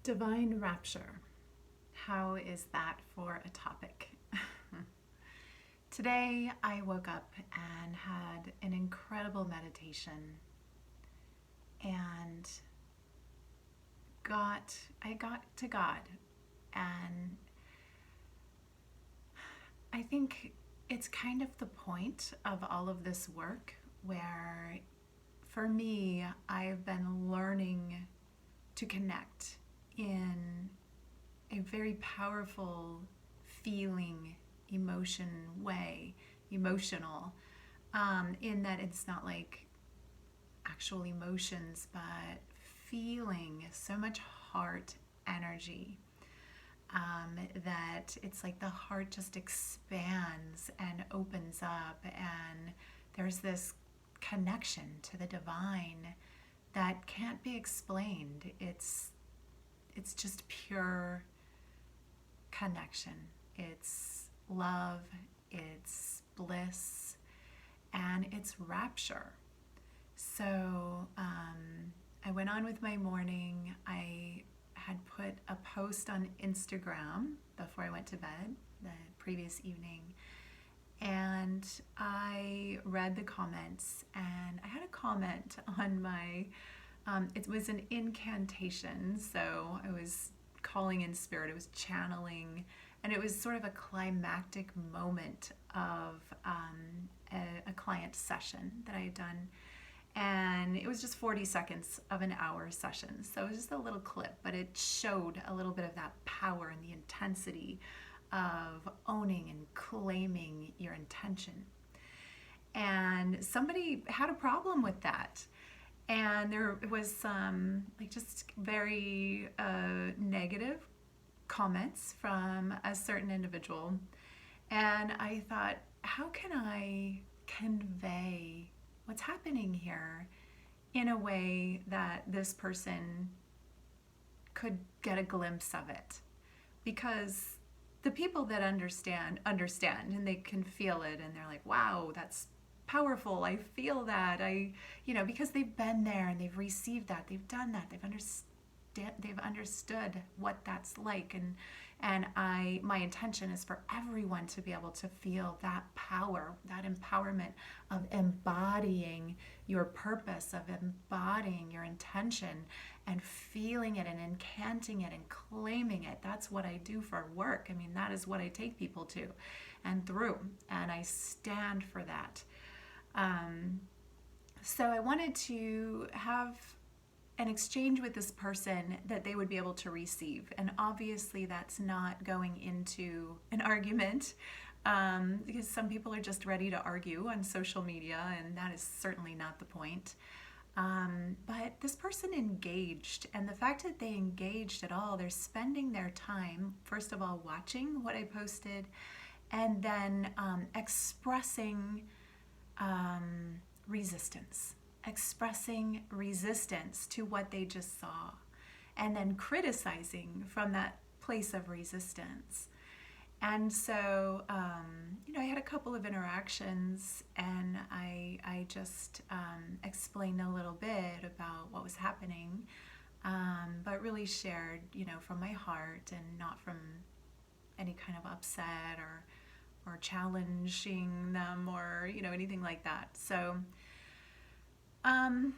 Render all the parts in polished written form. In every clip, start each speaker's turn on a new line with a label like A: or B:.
A: Divine rapture. How is that for a topic? Today I woke up and had an incredible meditation and I got to God, and I think it's kind of the point of all of this work where for me I've been learning to connect in a very powerful feeling emotional, in that it's not like actual emotions, but feeling so much heart energy, that it's like the heart just expands and opens up, and there's this connection to the divine that can't be explained. It's just pure connection. It's love, it's bliss, and it's rapture. So I went on with my morning. I had put a post on Instagram before I went to bed the previous evening, and I read the comments, and I had a comment on my it was an incantation, so I was calling in spirit, I was channeling, and it was sort of a climactic moment of a client session that I had done. And it was just 40 seconds of an hour session. So it was just a little clip, but it showed a little bit of that power and the intensity of owning and claiming your intention. And somebody had a problem with that. And there was some just very negative comments from a certain individual. And I thought, how can I convey what's happening here in a way that this person could get a glimpse of it? Because the people that understand, and they can feel it, and they're like, wow, that's powerful, I feel that, because they've been there and they've received that, they've done that, they've understood what that's like, and my intention is for everyone to be able to feel that power, that empowerment of embodying your purpose, of embodying your intention and feeling it and incanting it and claiming it. That's what I do for work. I mean, that is what I take people to and through, and I stand for that. So I wanted to have an exchange with this person that they would be able to receive. And obviously that's not going into an argument, because some people are just ready to argue on social media, and that is certainly not the point. But this person engaged, and the fact that they engaged at all, they're spending their time, first of all, watching what I posted, and then expressing expressing resistance to what they just saw, and then criticizing from that place of resistance. And so, I had a couple of interactions, and I just explained a little bit about what was happening, but really shared, from my heart and not from any kind of upset or challenging them or anything like that. So then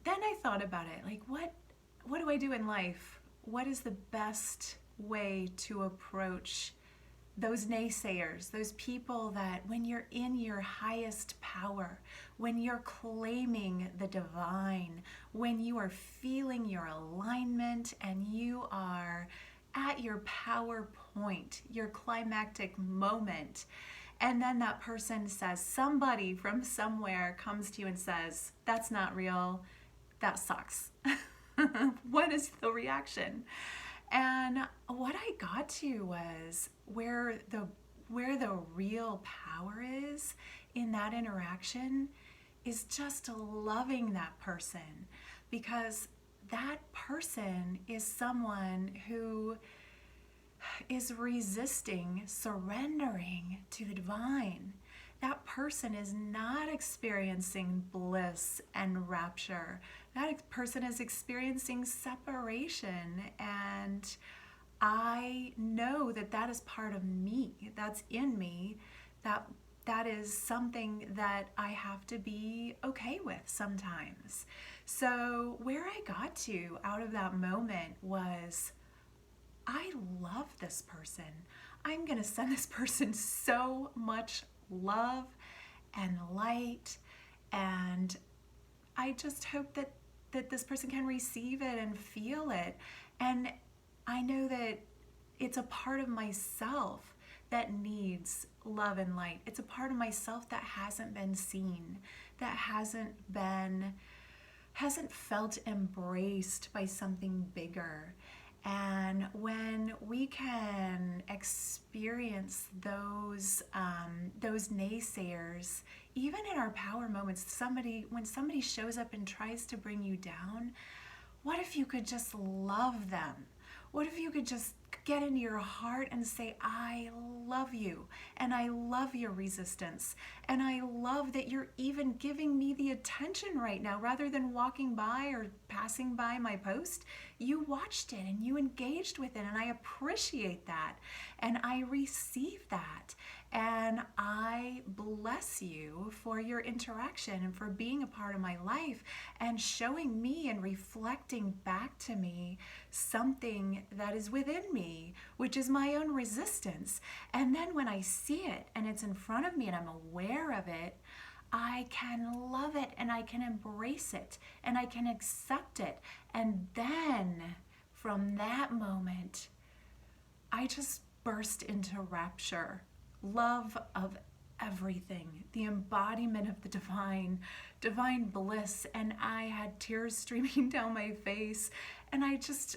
A: I thought about it, like, what do I do in life? What is the best way to approach those naysayers, those people that when you're in your highest power, when you're claiming the divine, when you are feeling your alignment and you are at your power point, your climactic moment, and then that person says, somebody from somewhere comes to you and says, that's not real, that sucks. What is the reaction? And what I got to was where the real power is in that interaction is just loving that person, because that person is someone who is resisting surrendering to the divine. that person is not experiencing bliss and rapture. That person is experiencing separation. And I know that that is part of me, that's in me, that is something that I have to be okay with sometimes. So where I got to out of that moment was, I love this person. I'm going to send this person so much love and light, and I just hope that this person can receive it and feel it. And I know that it's a part of myself that needs love and light. It's a part of myself that hasn't been seen, that hasn't felt embraced by something bigger. And when we can experience those naysayers, even in our power moments, when somebody shows up and tries to bring you down, what if you could just love them? What if you could just get into your heart and say, I love you, and I love your resistance, and I love that you're even giving me the attention right now. Rather than walking by or passing by my post, you watched it and you engaged with it, and I appreciate that, and I receive that, and I bless you for your interaction and for being a part of my life and showing me and reflecting back to me something that is within me, which is my own resistance. And then when I see it and it's in front of me and I'm aware of it, I can love it and I can embrace it and I can accept it. And then from that moment, I just burst into rapture, love of everything, the embodiment of the divine bliss. And I had tears streaming down my face, and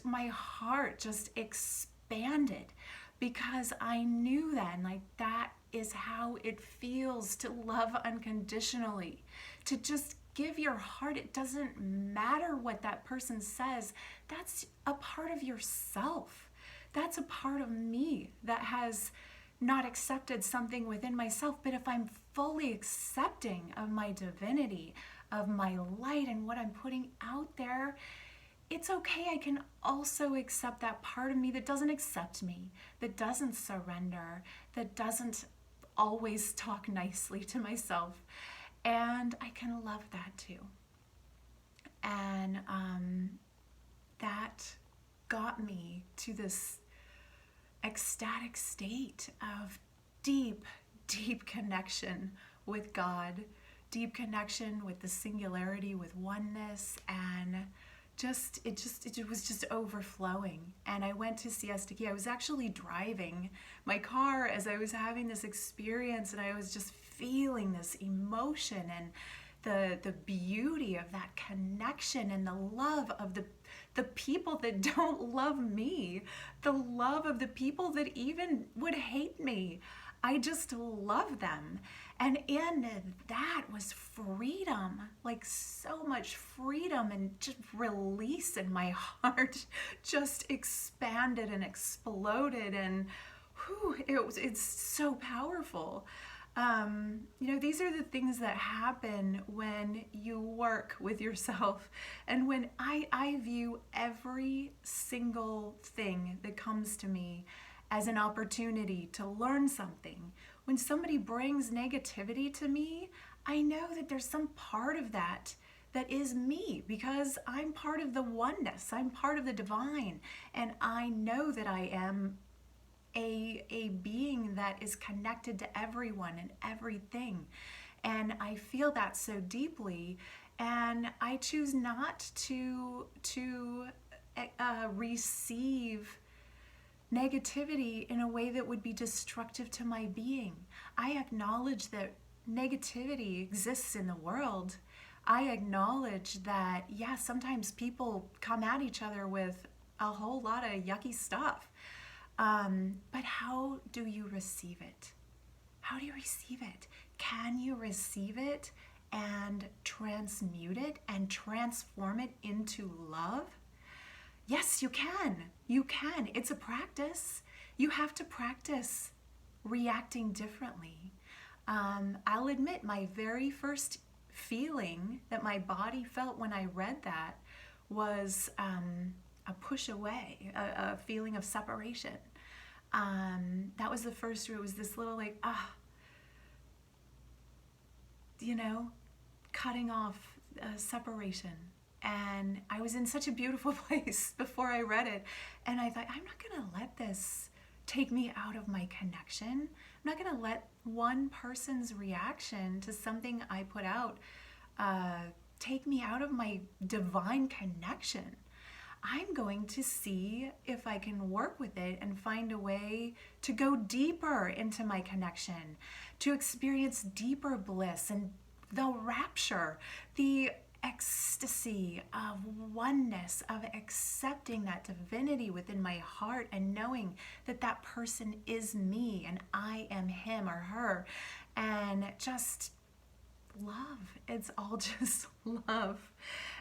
A: my heart just expanded, because I knew then, like, that is how it feels to love unconditionally, to just give your heart. It doesn't matter what that person says. That's a part of yourself. That's a part of me that has not accepted something within myself. But if I'm fully accepting of my divinity, of my light and what I'm putting out there, it's okay. I can also accept that part of me that doesn't accept me, that doesn't surrender, that doesn't always talk nicely to myself. And I can love that too. And that got me to this ecstatic state of deep, deep connection with God, deep connection with the singularity, with oneness, and it was just overflowing. And I went to Siesta Key. I was actually driving my car as I was having this experience, and I was just feeling this emotion and the beauty of that connection and the love of the people that don't love me, the love of the people that even would hate me. I just love them. And in that was freedom, like so much freedom and just release, and my heart just expanded and exploded, and it's so powerful. These are the things that happen when you work with yourself. And when I view every single thing that comes to me as an opportunity to learn something. When somebody brings negativity to me, I know that there's some part of that is me, because I'm part of the oneness. I'm part of the divine. And I know that I am a being that is connected to everyone and everything. And I feel that so deeply. And I choose not to receive negativity in a way that would be destructive to my being. I acknowledge that negativity exists in the world. I acknowledge that, yeah, sometimes people come at each other with a whole lot of yucky stuff. But how do you receive it? How do you receive it? Can you receive it and transmute it and transform it into love? Yes, you can. You can. It's a practice. You have to practice reacting differently. I'll admit my very first feeling that my body felt when I read that was a push away, a feeling of separation. That was the first, it was this little like, you know, cutting off separation. And I was in such a beautiful place before I read it. And I thought, I'm not going to let this take me out of my connection. I'm not going to let one person's reaction to something I put out take me out of my divine connection. I'm going to see if I can work with it and find a way to go deeper into my connection, to experience deeper bliss and the rapture, the ecstasy of oneness, of accepting that divinity within my heart and knowing that that person is me and I am him or her, and just love. It's all just love.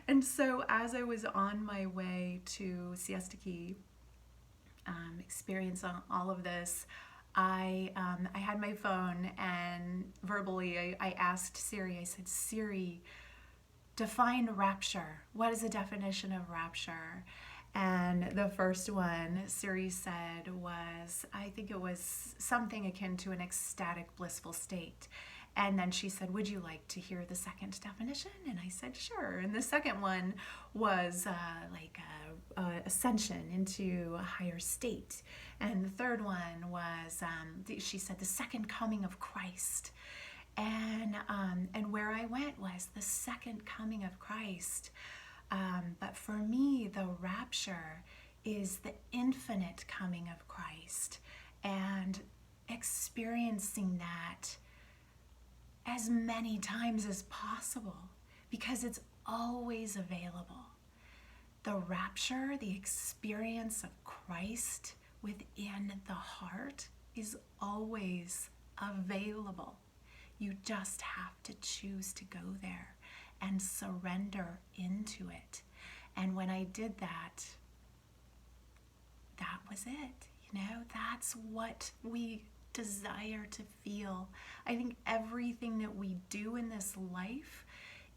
A: And so as I was on my way to Siesta Key, experience all of this, I had my phone and verbally I asked Siri, I said, Siri, define rapture. What is the definition of rapture? And the first one Siri said was, I think it was something akin to an ecstatic, blissful state. And then she said, would you like to hear the second definition? And I said, sure. And the second one was ascension into a higher state. And the third one was, she said, the second coming of Christ. And where I went was the second coming of Christ. But for me, the rapture is the infinite coming of Christ, and experiencing that as many times as possible, because it's always available. The rapture, the experience of Christ within the heart, is always available. You just have to choose to go there and surrender into it. And when I did that, that was it. You know, that's what we desire to feel. I think everything that we do in this life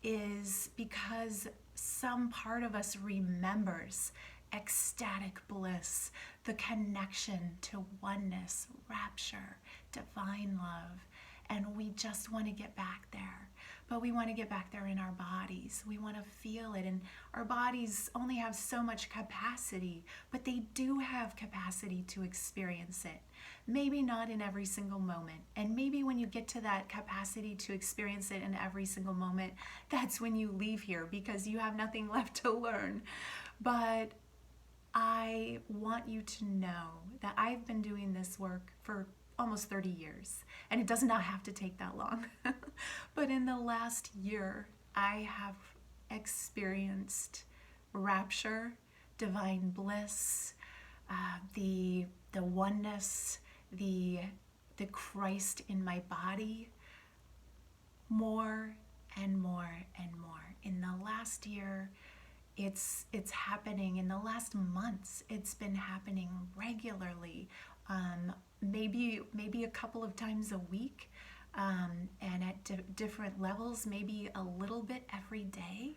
A: is because some part of us remembers ecstatic bliss, the connection to oneness, rapture, divine love. And we just want to get back there. But we want to get back there in our bodies. We want to feel it. And our bodies only have so much capacity, but they do have capacity to experience it. Maybe not in every single moment. And maybe when you get to that capacity to experience it in every single moment, that's when you leave here because you have nothing left to learn. But I want you to know that I've been doing this work for almost 30 years, and it does not have to take that long. But in the last year, I have experienced rapture, divine bliss, the oneness, the Christ in my body, more and more and more. In the last year, it's happening. In the last months, it's been happening regularly. Maybe a couple of times a week, and at different levels, maybe a little bit every day.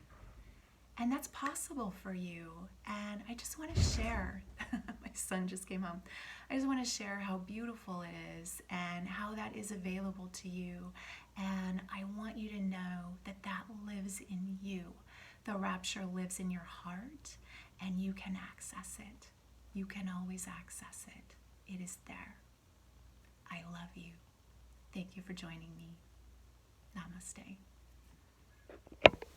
A: And that's possible for you. And I just want to share, my son just came home. I just want to share how beautiful it is and how that is available to you. And I want you to know that that lives in you. The rapture lives in your heart, and you can access it. You can always access it. It is there. I love you. Thank you for joining me. Namaste.